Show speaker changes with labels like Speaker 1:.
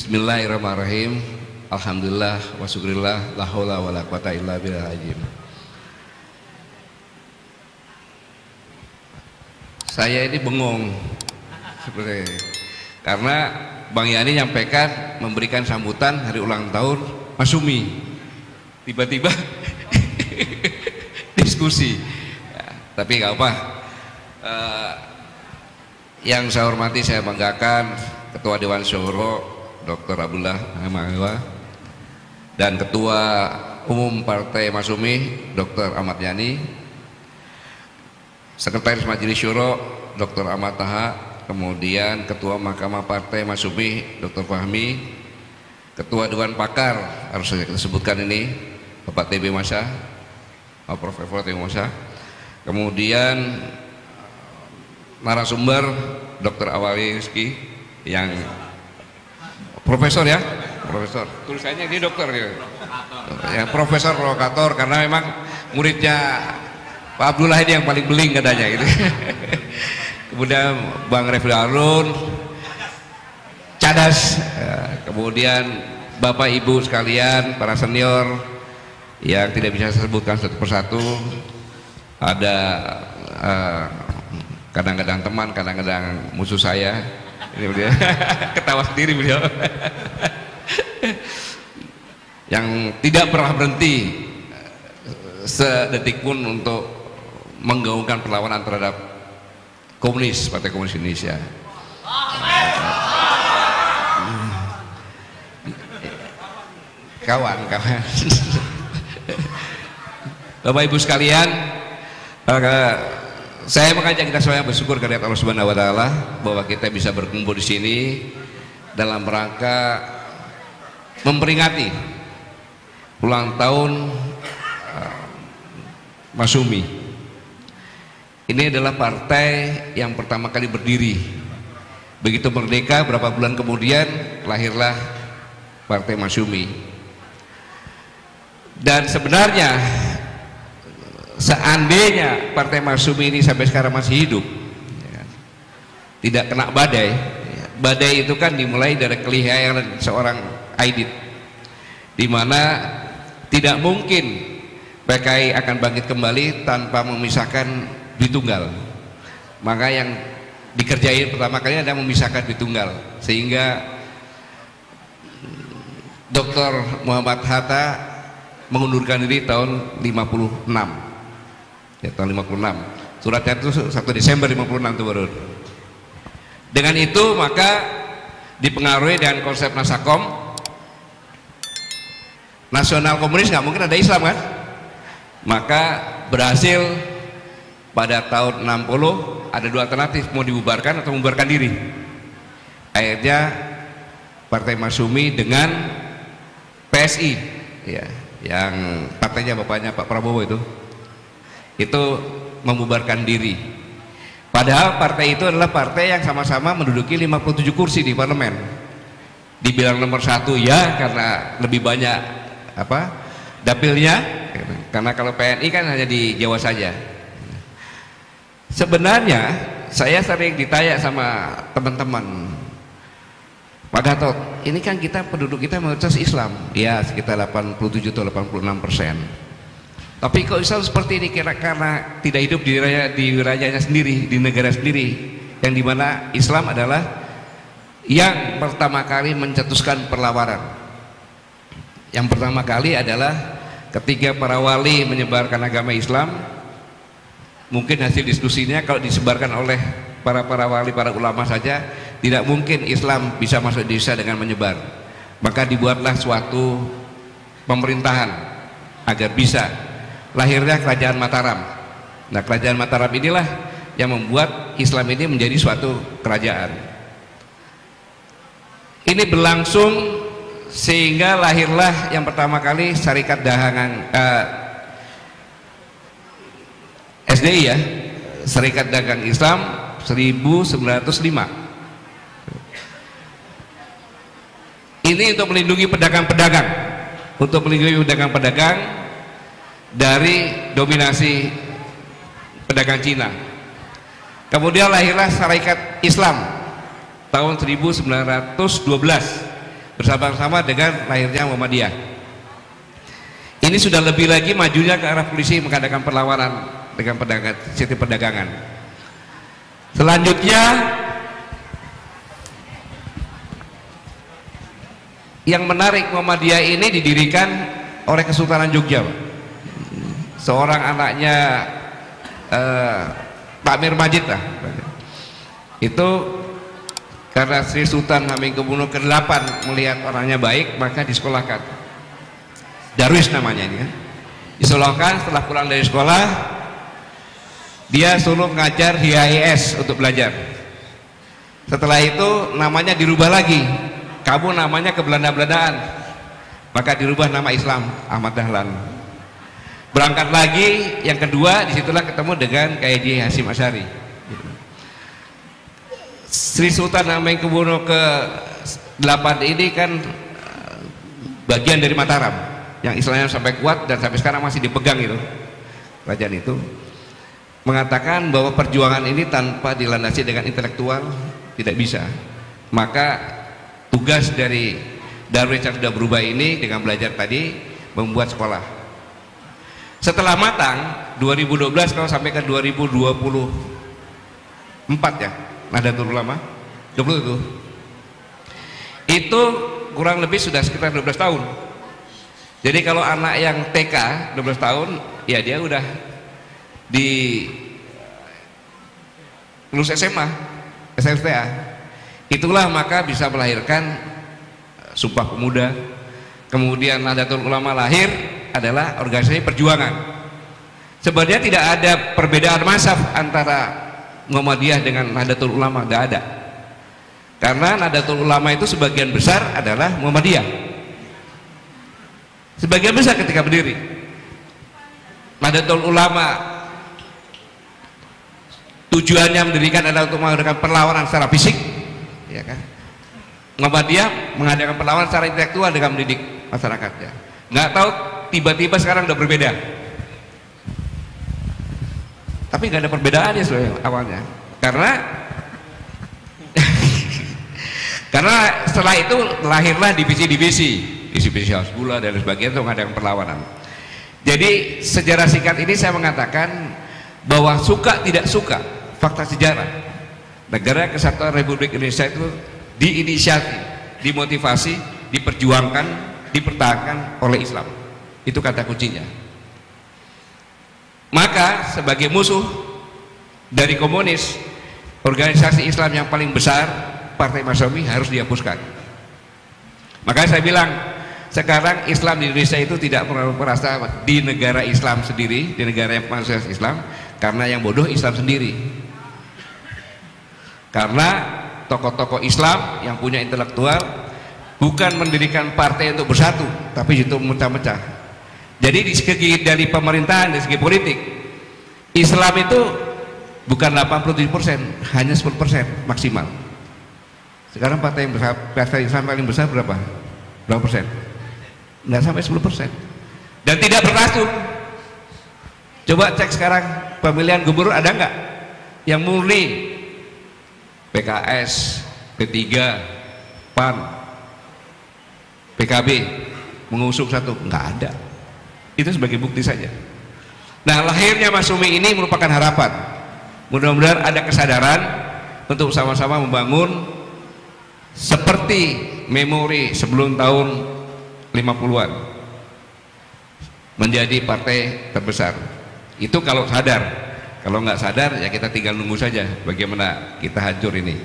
Speaker 1: Bismillahirrahmanirrahim. Alhamdulillah wa syukurillah, la haula wala quwata illa billahil azim. Saya ini bengong sebenarnya karena Bang Yani nyampaikan memberikan sambutan hari ulang tahun Mas Sumi, tiba-tiba diskusi ya, tapi nggak apa. Yang saya hormati, saya banggakan Ketua Dewan Syuro Dr. Abdullah Hamawa dan Ketua Umum Partai Masyumi Dr. Ahmad Yani, Sekretaris Majelis Syuro Dr. Ahmad Taha, kemudian Ketua Mahkamah Partai Masyumi Dr. Fahmi, Ketua Dewan Pakar harus saya sebutkan ini Bapak TB Masa, Prof. TB Masa, kemudian narasumber Dr. Awali Rizki yang profesor ya, profesor. Tulisannya dia dokter ya. Ya, profesor provokator karena memang muridnya Pak Abdullah ini yang paling beling katanya gitu. Kemudian Bang Refli Harun cadas, kemudian Bapak Ibu sekalian para senior yang tidak bisa saya sebutkan satu persatu, ada kadang-kadang teman, kadang-kadang musuh saya. Ini beliau ketawa sendiri beliau yang tidak pernah berhenti sedetik pun untuk menggaungkan perlawanan terhadap komunis, Partai Komunis Indonesia. Kawan-kawan Bapak Ibu sekalian, saya mengajak kita semua bersyukur kepada Allah Subhanahu wa taala bahwa kita bisa berkumpul di sini dalam rangka memperingati ulang tahun Masyumi. Ini adalah partai yang pertama kali berdiri. Begitu merdeka, berapa bulan kemudian lahirlah Partai Masyumi. Dan sebenarnya seandainya Partai Masyumi ini sampai sekarang masih hidup, ya, tidak kena badai, ya. Badai itu kan dimulai dari kelihayan seorang Aidit, di mana tidak mungkin PKI akan bangkit kembali tanpa memisahkan Dwi Tunggal. Maka yang dikerjain pertama kali adalah memisahkan Dwi Tunggal, sehingga Dr. Muhammad Hatta mengundurkan diri tahun 56. Ya, tahun 56. Suratnya itu 1 Desember 56 itu baru. Dengan itu maka dipengaruhi dengan konsep Nasakom, nasional komunis, nggak mungkin ada Islam kan, maka berhasil pada tahun 60 ada dua alternatif, mau dibubarkan atau membubarkan diri. Akhirnya Partai Masyumi dengan PSI, ya, yang partainya bapaknya Pak Prabowo itu membubarkan diri. Padahal partai itu adalah partai yang sama-sama menduduki 57 kursi di parlemen. Dibilang nomor 1 ya karena lebih banyak dapilnya, karena kalau PNI kan hanya di Jawa saja. Sebenarnya saya sering ditanya sama teman-teman, Pak Gatot, ini kan penduduk kita mayoritas Islam, ya sekitar 87 atau 86%. Tapi kok Islam seperti ini karena tidak hidup di wilayahnya sendiri, di negara sendiri, yang dimana Islam adalah yang pertama kali mencetuskan perlawanan. Yang pertama kali adalah ketika para wali menyebarkan agama Islam. Mungkin hasil diskusinya kalau disebarkan oleh para wali, para ulama saja, tidak mungkin Islam bisa masuk di Indonesia dengan menyebar. Maka dibuatlah suatu pemerintahan agar bisa lahirnya Kerajaan Mataram. Nah, Kerajaan Mataram inilah yang membuat Islam ini menjadi suatu kerajaan. Ini berlangsung sehingga lahirlah yang pertama kali Syarikat Dagangan SDI, ya, Serikat Dagang Islam 1905. Ini untuk melindungi pedagang-pedagang, dari dominasi pedagang Cina. Kemudian lahirlah Syarikat Islam tahun 1912 bersama-sama dengan lahirnya Muhammadiyah. Ini sudah lebih lagi majunya ke arah polisi mengadakan perlawanan dengan sistem perdagangan. Selanjutnya yang menarik, Muhammadiyah ini didirikan oleh Kesultanan Jogja, Pak. Seorang anaknya Pak Mir Majid lah. Itu karena Sri Sultan Hamengkubuwono ke-8 melihat orangnya baik, maka disekolahkan. Darwis namanya ini kan. Disekolahkan, setelah pulang dari sekolah dia suruh ngajar di HIS untuk belajar. Setelah itu namanya dirubah lagi. Kamu namanya ke-Belanda-Belandaan. Maka dirubah nama Islam, Ahmad Dahlan. Berangkat lagi yang kedua, disitulah ketemu dengan K.I. Hasyim Asy'ari. Sri Sultan Hamengkubuwono ke-8 ini kan bagian dari Mataram yang istilahnya sampai kuat dan sampai sekarang masih dipegang itu kerajaan itu, mengatakan bahwa perjuangan ini tanpa dilandasi dengan intelektual tidak bisa. Maka tugas dari Darwis yang sudah berubah ini dengan belajar tadi membuat sekolah. Setelah matang 2012 kalau sampai ke 2024 ya Nahdlatul Ulama 20 itu kurang lebih sudah sekitar 12 tahun. Jadi kalau anak yang TK 12 tahun ya dia udah di lulus SMA, SMTA. Itulah maka bisa melahirkan Sumpah Pemuda. Kemudian Nahdlatul Ulama lahir adalah organisasi perjuangan. Sebenarnya tidak ada perbedaan mazhab antara Muhammadiyah dengan Nahdlatul Ulama, tidak ada. Karena Nahdlatul Ulama itu sebagian besar adalah Muhammadiyah. Sebagian besar ketika berdiri. Nahdlatul Ulama tujuannya mendirikan adalah untuk mengadakan perlawanan secara fisik, ya kan? Muhammadiyah mengadakan perlawanan secara intelektual dengan mendidik masyarakatnya. Nggak tahu tiba-tiba sekarang udah berbeda. Tapi nggak ada perbedaannya sebenarnya awalnya. Karena setelah itu lahirlah divisi-divisi Hasbullah dan sebagainya untuk mengadakan perlawanan. Jadi sejarah singkat ini saya mengatakan bahwa suka tidak suka fakta sejarah, negara kesatuan Republik Indonesia itu diinisiasi, dimotivasi, diperjuangkan, dipertahankan oleh Islam. Itu kata kuncinya. Maka sebagai musuh dari komunis, organisasi Islam yang paling besar, Partai Masyumi, harus dihapuskan. Makanya saya bilang sekarang Islam di Indonesia itu tidak merasa di negara Islam sendiri, di negara yang mayoritas Islam, karena yang bodoh Islam sendiri. Karena tokoh-tokoh Islam yang punya intelektual bukan mendirikan partai untuk bersatu, tapi justru memecah-mecah. Jadi di segi dari pemerintahan, dari segi politik, Islam itu bukan 87%, hanya 10% maksimal. Sekarang partai yang besar, partai Islam paling besar berapa? Berapa persen? Nggak sampai 10%. Dan tidak berlaku. Coba cek sekarang pemilihan gubernur ada nggak yang murni PKS, P3, PAN, PKB mengusung satu? Nggak ada. Itu sebagai bukti saja. Nah, lahirnya Masyumi ini merupakan harapan. Mudah-mudahan ada kesadaran untuk sama-sama membangun seperti memori sebelum tahun 50-an menjadi partai terbesar. Itu kalau sadar. Kalau nggak sadar ya kita tinggal nunggu saja bagaimana kita hancur ini.